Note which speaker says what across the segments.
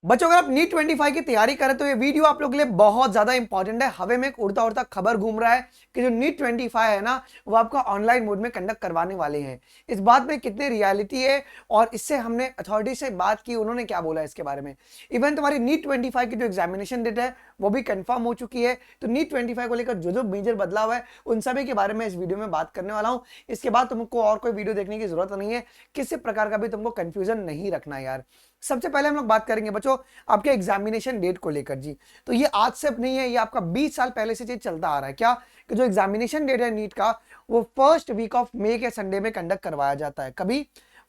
Speaker 1: बच्चों अगर आप नीट 25 की तैयारी करें तो ये वीडियो आप लोग के लिए बहुत ज्यादा इंपॉर्टेंट है। हवे में एक उड़ता उड़ता खबर घूम रहा है कि जो नीट 25 है ना, वो आपका ऑनलाइन मोड में कंडक्ट करवाने वाले हैं। इस बात में कितनी रियलिटी है और इससे हमने अथॉरिटी से बात की, उन्होंने क्या बोला इसके बारे में। इवन तुम्हारी नीट 25 की जो एग्जामिनेशन डेट है वो भी कंफर्म हो चुकी है। तो नीट 25 को लेकर जो जो मेजर बदलाव है उन सभी के बारे में इस वीडियो में बात करने वाला हूं। इसके बाद तुमको और कोई वीडियो देखने की जरूरत नहीं है, किसी प्रकार का भी तुमको कंफ्यूजन नहीं रखना यार। सबसे पहले हम लोग बात करेंगे बच्चों आपके एग्जामिनेशन डेट को लेकर जी। तो ये आज से नहीं है, ये आपका 20 साल पहले से चीज चलता आ रहा है क्या, कि जो एग्जामिनेशन डेट है नीट का वो फर्स्ट वीक ऑफ मई के संडे में कंडक्ट करवाया जाता है। कभी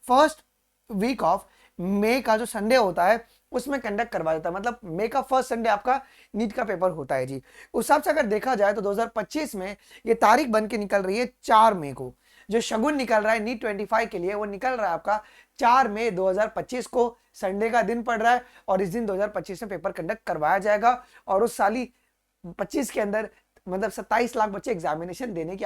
Speaker 1: फर्स्ट वीक ऑफ मई का जो संडे होता है उसमें कंडक्ट करवाया जाता है, मतलब मई का फर्स्ट संडे आपका नीट का पेपर होता है जी। उस हिसाब से अगर देखा जाए तो 2025 में ये तारीख बन के निकल रही है 4 मई को। जो शगुन निकल रहा है नीट 25 के लिए वो निकल रहा है आपका 4 मई 2025 को। संडे का दिन पड़ रहा है और इस दिन 2025 में पेपर कंडक्ट करवाया जाएगा। और उस साल ही 25 के अंदर मतलब 27 लाख बच्चे एग्जामिनेशन देने की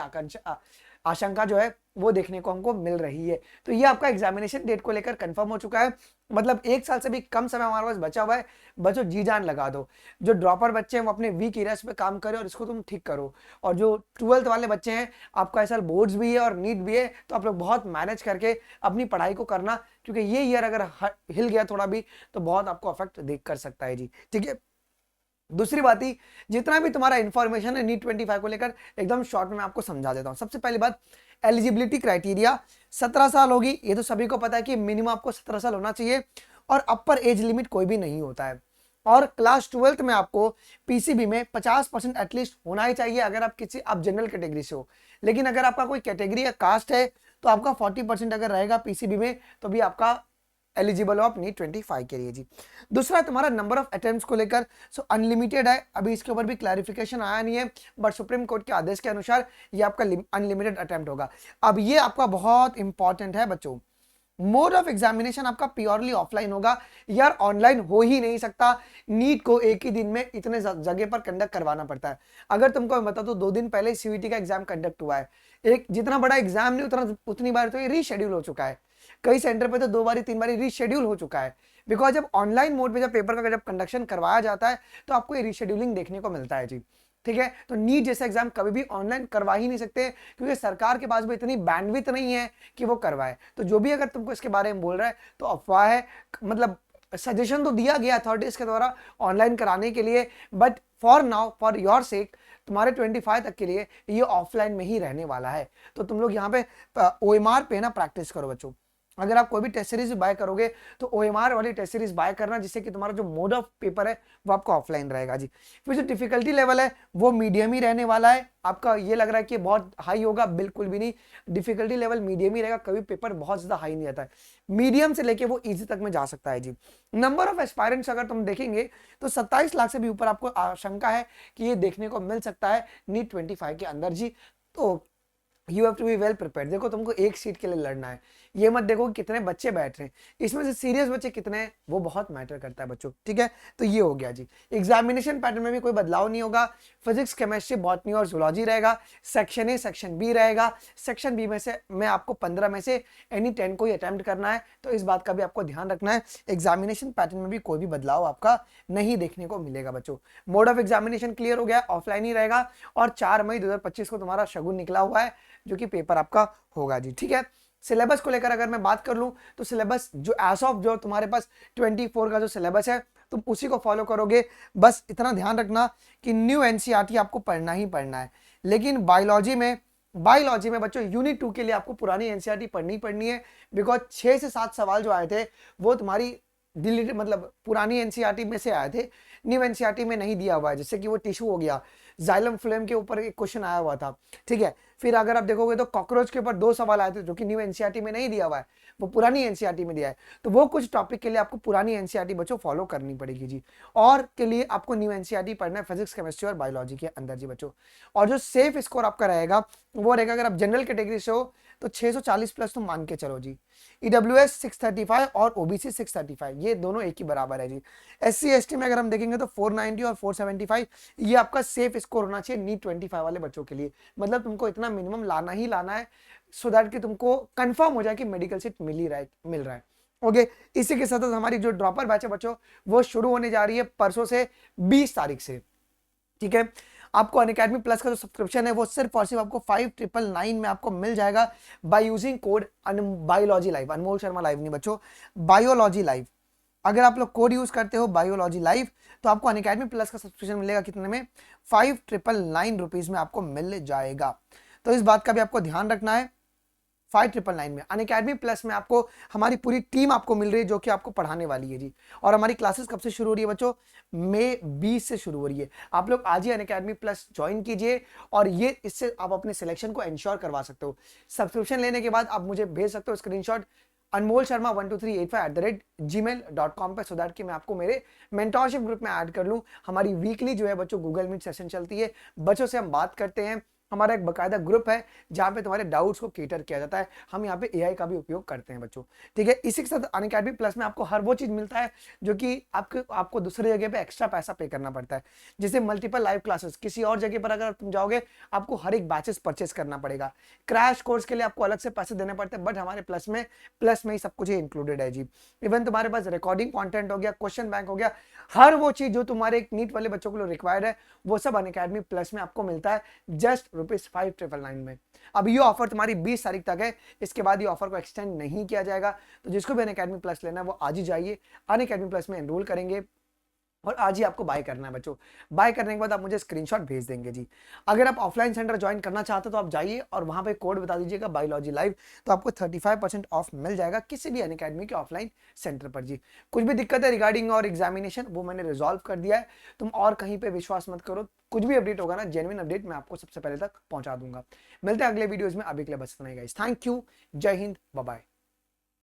Speaker 1: आशंका जो है वो देखने को हमको मिल रही है। तो ये आपका एग्जामिनेशन डेट को लेकर कंफर्म हो चुका है। मतलब एक साल से भी कम समय हमारे पास बचा हुआ है। बच्चों जी जान लगा दो, जो ड्रॉपर बच्चे हैं वो अपने वीक एरियाज पे काम करें और इसको तुम ठीक करो। और जो 12th वाले बच्चे हैं, आपका इस साल बोर्ड्स भी है और नीट भी है, तो आप लोग बहुत मैनेज करके अपनी पढ़ाई को करना, क्योंकि ये ईयर अगर हिल गया थोड़ा भी तो बहुत आपको अफेक्ट देख कर सकता है जी। ठीक है, दूसरी बात ही, जितना भी तुम्हारा इंफॉर्मेशन है नीट 25 को लेकर एकदम शॉर्ट में मैं आपको समझा देता हूं। सबसे पहली बात, एलिजिबिलिटी क्राइटेरिया 17 साल होगी, ये तो सभी को पता है कि मिनिमम आपको 17 साल होना चाहिए और अपर एज लिमिट कोई भी नहीं होता है। और क्लास 12th में आपको पीसीबी में 50% एटलीस्ट होना ही चाहिए, अगर आप जनरल कैटेगरी से हो। लेकिन अगर आपका कोई कैटेगरी या कास्ट है तो आपका 40% अगर रहेगा पीसीबी में तो भी आपका एलिजिबल हो आप नीट 25 के लिए जी। दूसरा तुम्हारा नंबर ऑफ अटेम्प्ट्स को लेकर, सो अनलिमिटेड है, अभी इसके ऊपर भी क्लैरिफिकेशन आया नहीं है, बट सुप्रीम कोर्ट के आदेश के अनुसार ये आपका अनलिमिटेड अटेम्प्ट होगा। अब ये आपका बहुत इंपॉर्टेंट है बच्चों, मोड ऑफ एग्जामिनेशन आपका प्योरली ऑफलाइन होगा यार, ऑनलाइन हो ही नहीं सकता। नीट को एक ही दिन में इतने जगह पर कंडक्ट करवाना पड़ता है। अगर तुमको मैं बता तो 2 दिन पहले सीयूईटी का एग्जाम कंडक्ट हुआ है। एक जितना बड़ा एग्जाम नहीं उतना उतनी बार तो ये रीशेड्यूल हो चुका है। कई सेंटर पे तो 2 बारी 3 बारी रीशेड्यूल हो चुका है। बिकॉज जब ऑनलाइन मोड पे जब पेपर का जब कंडक्शन करवाया जाता है तो आपको ये रीशेड्यूलिंग देखने को मिलता है जी। ठीक है, तो नीट जैसा एग्जाम कभी भी ऑनलाइन करवा ही नहीं सकते, क्योंकि सरकार के पास भी इतनी बैंडविड्थ नहीं है कि वो करवाए। तो जो भी अगर तुमको इसके बारे में बोल रहा है तो अफवाह है। मतलब सजेशन तो दिया गया अथॉरिटीज के द्वारा ऑनलाइन कराने के लिए, but for now for your sake तुम्हारे 25 तक के लिए ये ऑफलाइन में ही रहने वाला है। तो तुम लोग यहाँ पे ओएमआर पे ना प्रैक्टिस करो बच्चों। अगर आप कोई भी टेस्ट सीरीज बाय करोगे तो ओएमआर वाली टेस्ट सीरीज बाय करना, जिससे कि तुम्हारा जो मोड ऑफ पेपर है वो आपका ऑफलाइन रहेगा जी। फिर जो डिफिकल्टी लेवल है वो मीडियम ही रहने वाला है। आपका ये लग रहा है कि बहुत हाई होगा, बिल्कुल भी नहीं। डिफिकल्टी लेवल मीडियम ही रहेगा, कभी पेपर बहुत ज्यादा हाई नहीं आता है। मीडियम से लेके वो इजी तक में जा सकता है जी। नंबर ऑफ एस्पायरेंट्स अगर तुम देखेंगे तो 27 लाख से भी ऊपर आपको आशंका है कि ये देखने को मिल सकता है नीट 25 के अंदर जी। तो you have to be well prepared. देखो तुमको एक सीट के लिए लड़ना है, ये मत देखो कि कितने बच्चे बैठ रहे हैं, इसमें से सीरियस बच्चे कितने हैं वो बहुत मैटर करता है बच्चों। ठीक है, तो ये हो गया जी। एग्जामिनेशन पैटर्न में भी कोई बदलाव नहीं होगा। फिजिक्स, केमिस्ट्री, बॉटनी और जूलॉजी रहेगा। सेक्शन ए सेक्शन बी रहेगा। सेक्शन बी में से मैं आपको 15 में से एनी 10 को ही अटेम्प्ट करना है, तो इस बात का भी आपको ध्यान रखना है। एग्जामिनेशन पैटर्न में भी कोई भी बदलाव आपका नहीं देखने को मिलेगा बच्चों। मोड ऑफ एग्जामिनेशन क्लियर हो गया, ऑफलाइन ही रहेगा। और 4 मई 2025 को तुम्हारा शगुन निकला हुआ है जो कि पेपर आपका होगा जी। ठीक है, सिलेबस को लेकर अगर मैं बात कर लूं तो सिलेबस जो एज ऑफ जो तुम्हारे पास 24 का जो सिलेबस है तुम उसी को फॉलो करोगे। बस इतना ध्यान रखना कि न्यू एनसीईआरटी आपको पढ़ना ही पढ़ना है। लेकिन बायोलॉजी में बच्चों यूनिट 2 के लिए आपको पुरानी एनसीईआरटी पढ़नी है। बिकॉज 6 से 7 सवाल जो आए थे वो तुम्हारी डिलीट मतलब पुरानी एनसीईआरटी में से आए थे, न्यू एनसीईआरटी में नहीं दिया हुआ है। जैसे कि वो टिश्यू हो गया, जाइलम फ्लेम के ऊपर एक क्वेश्चन आया हुआ था। ठीक है, फिर अगर आप देखोगे तो कॉकरोच के ऊपर 2 सवाल आए थे जो कि न्यू एनसीईआरटी में नहीं दिया हुआ है, वो पुरानी एनसीईआरटी में दिया है। तो वो कुछ टॉपिक के लिए आपको पुरानी एनसीईआरटी बच्चों फॉलो करनी पड़ेगी जी। और के लिए आपको न्यू एनसीईआरटी पढ़ना है फिजिक्स, केमिस्ट्री और बायोलॉजी के अंदर जी बच्चों। और जो सेफ स्कोर आपका रहेगा वो रहेगा, अगर आप जनरल कैटेगरी से हो तो 640 प्लस तो मान के चलो जी। ईडब्ल्यूएस 635 और ओबीसी 635 ये दोनों एक ही बराबर है जी। एससी एसटी में अगर हम देखेंगे तो 490 और 475 ये आपका सेफ स्कोर होना चाहिए नीट 25 वाले बच्चों के लिए। मतलब तुमको इतना मिनिमम लाना ही लाना है, सो दैट कि तुमको कंफर्म हो जाए कि मेडिकल सीट मिल रहा है। ओके, इसी के साथ साथ हमारी जो ड्रॉपर बैच है बच्चों वो शुरू होने जा रही है परसों से 20 तारीख से। ठीक है, आपको अनअकैडमी प्लस का जो सब्सक्रिप्शन है वो सिर्फ और सिर्फ आपको 5999 में आपको मिल जाएगा by using code biology live. Anmol Sharma live नहीं बच्चों, बायोलॉजी लाइव। अगर आप लोग कोड यूज करते हो बायोलॉजी लाइव तो आपको अनअकैडमी प्लस का सब्सक्रिप्शन मिलेगा कितने में, 5999 रुपीज में आपको मिल जाएगा। तो इस बात का भी आपको ध्यान रखना है। 5999 में अनअकैडमी प्लस में आपको हमारी पूरी टीम आपको मिल रही है जो कि आपको पढ़ाने वाली है जी। और हमारी क्लासेस कब से शुरू हो रही है बच्चों, मई 20 से शुरू हो रही है। आप लोग आज ही अनअकैडमी प्लस ज्वाइन कीजिए और ये इससे आप अपने सिलेक्शन को इंश्योर करवा सकते हो। सब्सक्रिप्शन लेने के बाद आप मुझे भेज सकते हो स्क्रीनशॉट अनमोल शर्मा 12385@gmail.com पे, सो दैट कि मैं आपको मेरे मेंटोरशिप ग्रुप में ऐड कर लूं। हमारी वीकली जो है बच्चों गूगल मीट सेशन चलती है, बच्चों से हम बात करते हैं। हमारा एक बकायदा ग्रुप है जहां पे तुम्हारे डाउट्स को केटर किया जाता है। हम यहाँ पे एआई का भी उपयोग करते हैं बच्चों। ठीक है, इसी के साथ अनअकैडमी प्लस में आपको हर वो चीज मिलता है जो कि आपको दूसरी जगह पे एक्स्ट्रा पैसा पे करना पड़ता है। जैसे मल्टीपल लाइव क्लासेस, किसी और जगह पर अगर तुम जाओगे आपको हर एक बैचेस परचेस करना पड़ेगा। क्रैश कोर्स के लिए आपको अलग से पैसे देने पड़ते हैं, बट हमारे प्लस में ही सब कुछ इंक्लूडेड है जी। इवन तुम्हारे पास रिकॉर्डिंग कंटेंट हो गया, क्वेश्चन बैंक हो गया, हर वो चीज जो तुम्हारे एक नीट वाले बच्चों के लिए रिक्वायर्ड है वो सब अनअकैडमी प्लस में आपको मिलता है जस्ट ₹5999 में। अब ये ऑफर तुम्हारी 20 तारीख तक है, इसके बाद ये ऑफर को एक्सटेंड नहीं किया जाएगा। तो जिसको भी अनअकैडमी प्लस लेना है वो आज ही जाइए, अनअकैडमी प्लस में एनरोल करेंगे और आज ही आपको बाय करना है बच्चों। बाय करने के बाद आप मुझे स्क्रीनशॉट भेज देंगे जी। अगर आप ऑफलाइन सेंटर ज्वाइन करना चाहते हो तो आप जाइए और वहां पे कोड बता दीजिएगा बायोलॉजी लाइव, तो आपको 35% ऑफ मिल जाएगा किसी भी अनअकैडमी के ऑफलाइन सेंटर पर जी। कुछ भी दिक्कत है रिगार्डिंग और एग्जामिनेशन वो मैंने रिजॉल्व कर दिया है, तुम और कहीं पे विश्वास मत करो। कुछ भी अपडेट होगा ना, जेन्युइन अपडेट मैं आपको सबसे पहले तक पहुंचा दूंगा। मिलते हैं अगले वीडियोज में, अभी के लिए बस इतना ही गाइस। थैंक यू, जय हिंद, बाय बाय।